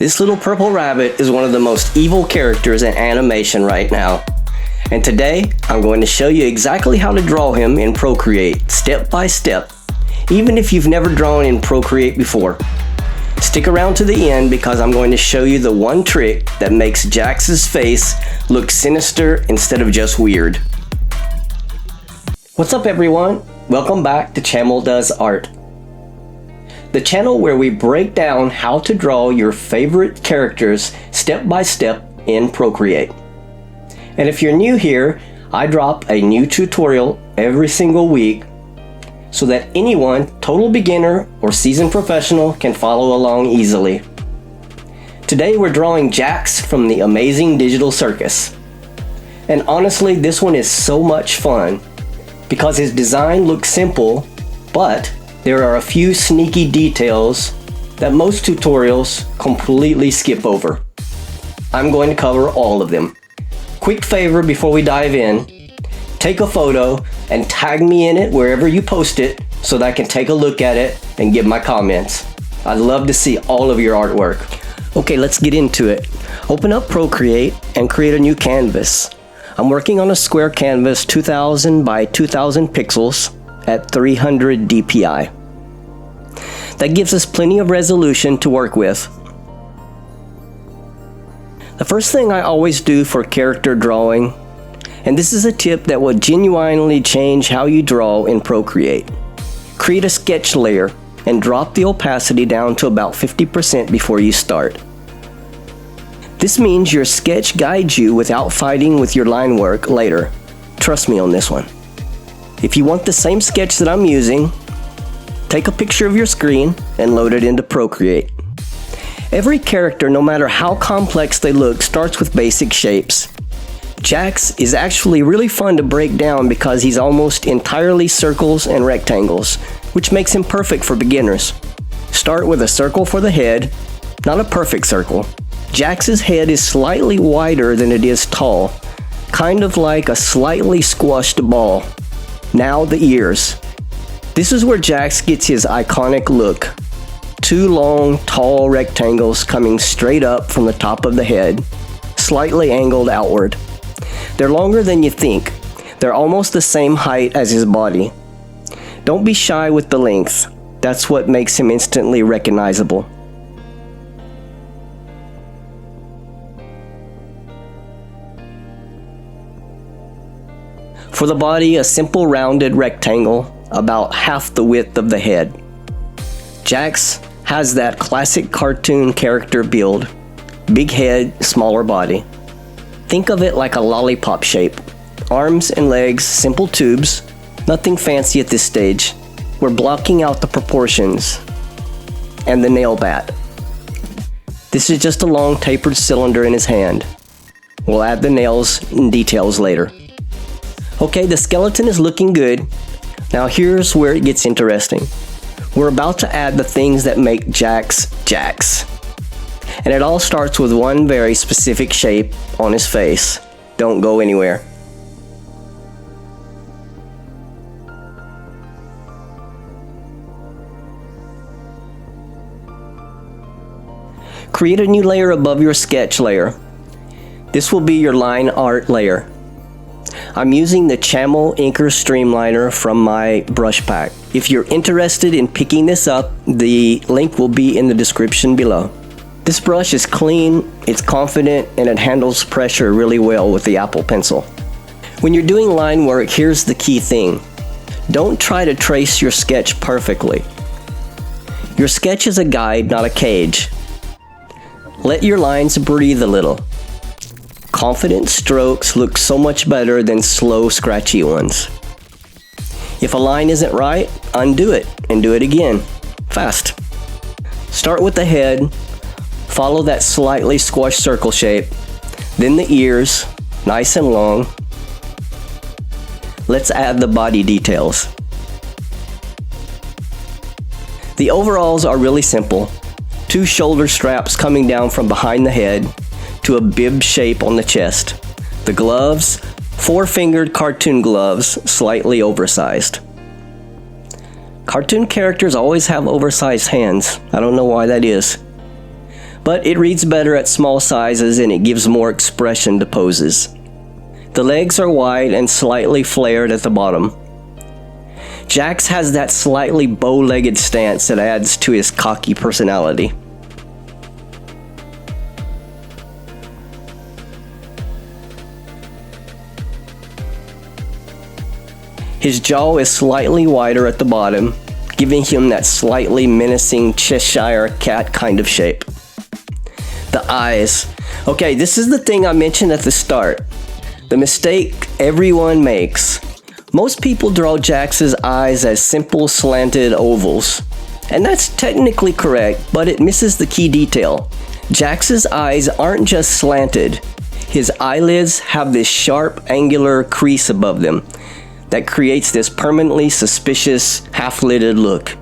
This little purple rabbit is one of the most evil characters in animation right now. And today, I'm going to show you exactly how to draw him in Procreate, step by step, even if you've never drawn in Procreate before. Stick around to the end because I'm going to show you the one trick that makes Jax's face look sinister instead of just weird. What's up everyone? Welcome back to Channel Does Art. The channel where we break down how to draw your favorite characters step by step in Procreate. And if you're new here, I drop a new tutorial every single week so that anyone, total beginner or seasoned professional, can follow along easily. Today we're drawing Jax from the Amazing Digital Circus. And honestly, this one is so much fun because his design looks simple, but there are a few sneaky details that most tutorials completely skip over. I'm going to cover all of them. Quick favor before we dive in, take a photo and tag me in it wherever you post it so that I can take a look at it and give my comments. I'd love to see all of your artwork. Okay, let's get into it. Open up Procreate and create a new canvas. I'm working on a square canvas 2000 by 2000 pixels at 300 dpi. That gives us plenty of resolution to work with. The first thing I always do for character drawing, and this is a tip that will genuinely change how you draw in Procreate. Create a sketch layer and drop the opacity down to about 50% before you start. This means your sketch guides you without fighting with your line work later. Trust me on this one. If you want the same sketch that I'm using, take a picture of your screen and load it into Procreate. Every character, no matter how complex they look, starts with basic shapes. Jax is actually really fun to break down because he's almost entirely circles and rectangles, which makes him perfect for beginners. Start with a circle for the head, not a perfect circle. Jax's head is slightly wider than it is tall, kind of like a slightly squashed ball. Now the ears. This is where Jax gets his iconic look. Two long, tall rectangles coming straight up from the top of the head, slightly angled outward. They're longer than you think. They're almost the same height as his body. Don't be shy with the length. That's what makes him instantly recognizable. For the body, a simple rounded rectangle about half the width of the head. Jax has that classic cartoon character build. Big head, smaller body. Think of it like a lollipop shape. Arms and legs, simple tubes. Nothing fancy at this stage. We're blocking out the proportions. And the nail bat. This is just a long tapered cylinder in his hand. We'll add the nails and details later. Okay, the skeleton is looking good. Now here's where it gets interesting. We're about to add the things that make Jax Jax. And it all starts with one very specific shape on his face. Don't go anywhere. Create a new layer above your sketch layer. This will be your line art layer. I'm using the Chamel Inker Streamliner from my brush pack. If you're interested in picking this up, the link will be in the description below. This brush is clean, it's confident, and it handles pressure really well with the Apple Pencil. When you're doing line work, here's the key thing. Don't try to trace your sketch perfectly. Your sketch is a guide, not a cage. Let your lines breathe a little. Confident strokes look so much better than slow, scratchy ones. If a line isn't right, undo it and do it again, fast. Start with the head, follow that slightly squashed circle shape, then the ears, nice and long. Let's add the body details. The overalls are really simple. Two shoulder straps coming down from behind the head to a bib shape on the chest. The gloves, 4-fingered cartoon gloves, slightly oversized. Cartoon characters always have oversized hands. I don't know why that is. but it reads better at small sizes and it gives more expression to poses. The legs are wide and slightly flared at the bottom. Jax has that slightly bow-legged stance that adds to his cocky personality. His jaw is slightly wider at the bottom, giving him that slightly menacing Cheshire cat kind of shape. The eyes. Okay, this is the thing I mentioned at the start. The mistake everyone makes. Most people draw Jax's eyes as simple slanted ovals. And that's technically correct, but it misses the key detail. Jax's eyes aren't just slanted. His eyelids have this sharp, angular crease above them that creates this permanently suspicious, half-lidded look.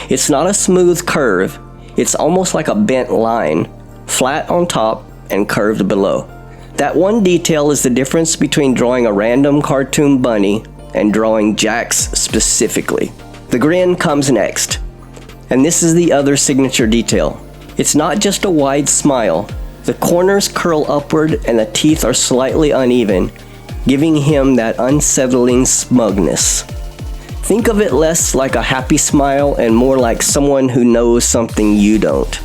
It's not a smooth curve, it's almost like a bent line, flat on top and curved below. That one detail is the difference between drawing a random cartoon bunny and drawing Jax specifically. The grin comes next, and this is the other signature detail. It's not just a wide smile. The corners curl upward and the teeth are slightly uneven, giving him that unsettling smugness. Think of it less like a happy smile and more like someone who knows something you don't.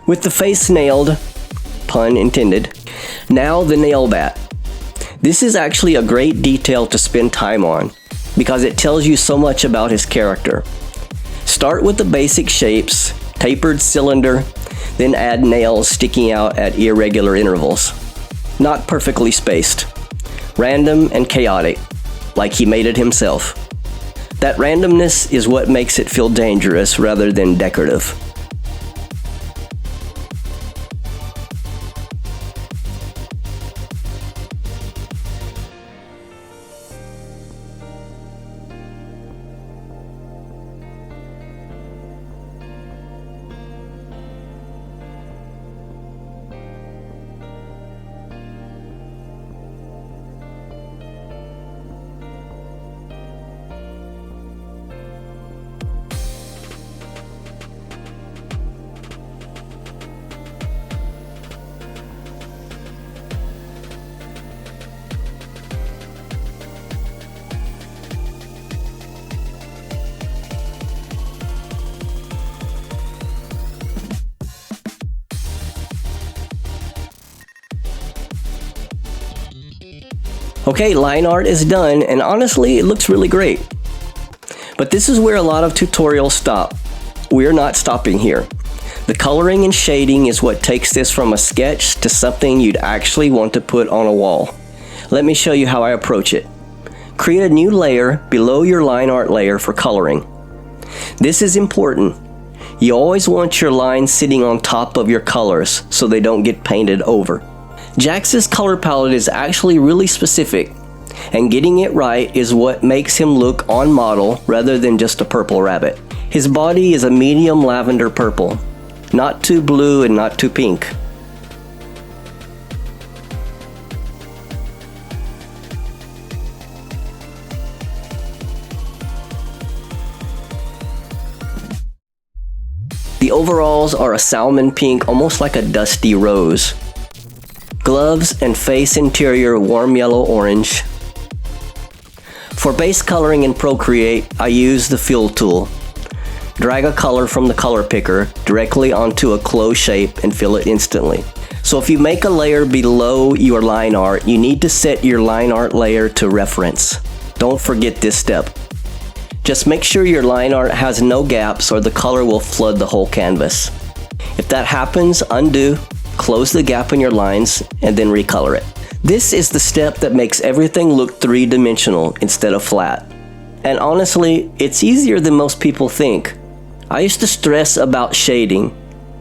With the face nailed, pun intended, now the nail bat. This is actually a great detail to spend time on because it tells you so much about his character. Start with the basic shapes, tapered cylinder, then add nails sticking out at irregular intervals. Not perfectly spaced. Random and chaotic, like he made it himself. That randomness is what makes it feel dangerous rather than decorative. Okay, line art is done, and honestly, it looks really great. But this is where a lot of tutorials stop. We're not stopping here. The coloring and shading is what takes this from a sketch to something you'd actually want to put on a wall. Let me show you how I approach it. Create a new layer below your line art layer for coloring. This is important. You always want your lines sitting on top of your colors so they don't get painted over. Jax's color palette is actually really specific, and getting it right is what makes him look on model rather than just a purple rabbit. His body is a medium lavender purple, not too blue and not too pink. The overalls are a salmon pink, almost like a dusty rose. Gloves and face interior warm yellow-orange. For base coloring in Procreate, I use the fill tool. Drag a color from the color picker directly onto a closed shape and fill it instantly. So if you make a layer below your line art, you need to set your line art layer to reference. Don't forget this step. Just make sure your line art has no gaps or the color will flood the whole canvas. If that happens, undo, close the gap in your lines, and then recolor it. This is the step that makes everything look three-dimensional instead of flat. And honestly, it's easier than most people think. I used to stress about shading,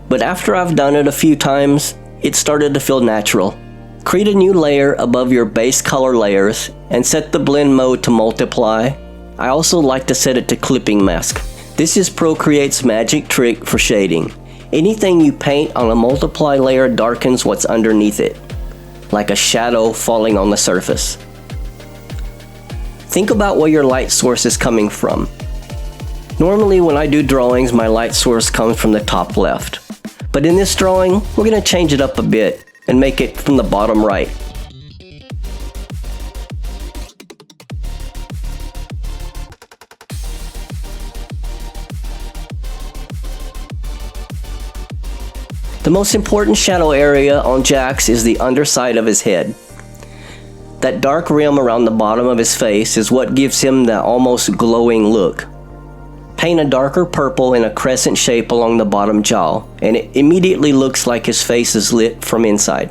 but after I've done it a few times, it started to feel natural. Create a new layer above your base color layers and set the blend mode to multiply. I also like to set it to clipping mask. This is Procreate's magic trick for shading. Anything you paint on a multiply layer darkens what's underneath it, like a shadow falling on the surface. Think about where your light source is coming from. Normally when I do drawings, my light source comes from the top left. But in this drawing, we're going to change it up a bit and make it from the bottom right. The most important shadow area on Jax is the underside of his head. That dark rim around the bottom of his face is what gives him that almost glowing look. Paint a darker purple in a crescent shape along the bottom jaw, and it immediately looks like his face is lit from inside.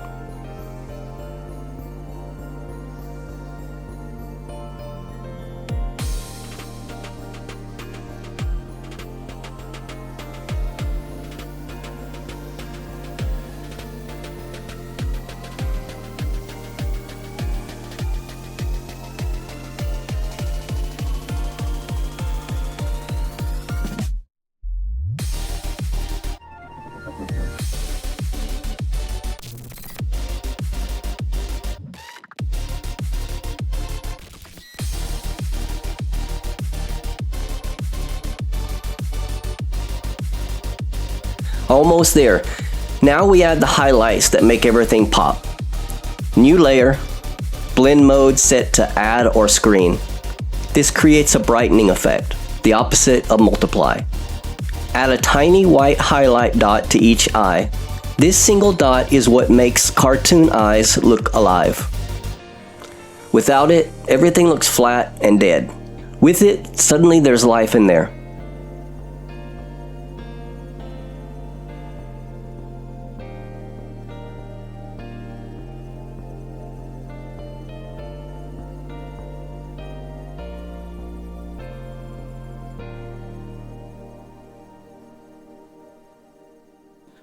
Almost there. Now we add the highlights that make everything pop. New layer, blend mode set to add or screen. This creates a brightening effect, the opposite of multiply. Add a tiny white highlight dot to each eye. This single dot is what makes cartoon eyes look alive. Without it, everything looks flat and dead. With it, suddenly there's life in there.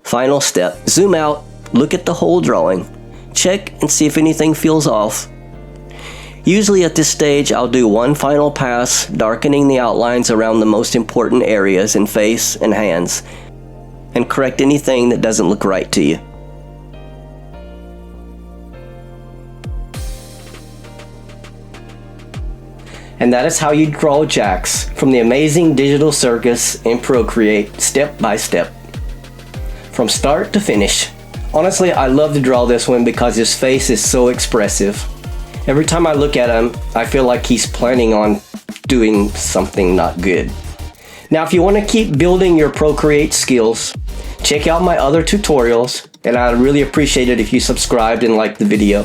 Final step, zoom out, look at the whole drawing, check and see if anything feels off. Usually at this stage I'll do one final pass, darkening the outlines around the most important areas in face and hands, and correct anything that doesn't look right to you. And that is how you draw Jax from the Amazing Digital Circus in Procreate, step by step. From start to finish. Honestly, I love to draw this one because his face is so expressive. Every time I look at him, I feel like he's planning on doing something not good. Now, if you want to keep building your Procreate skills, check out my other tutorials, and I'd really appreciate it if you subscribed and liked the video.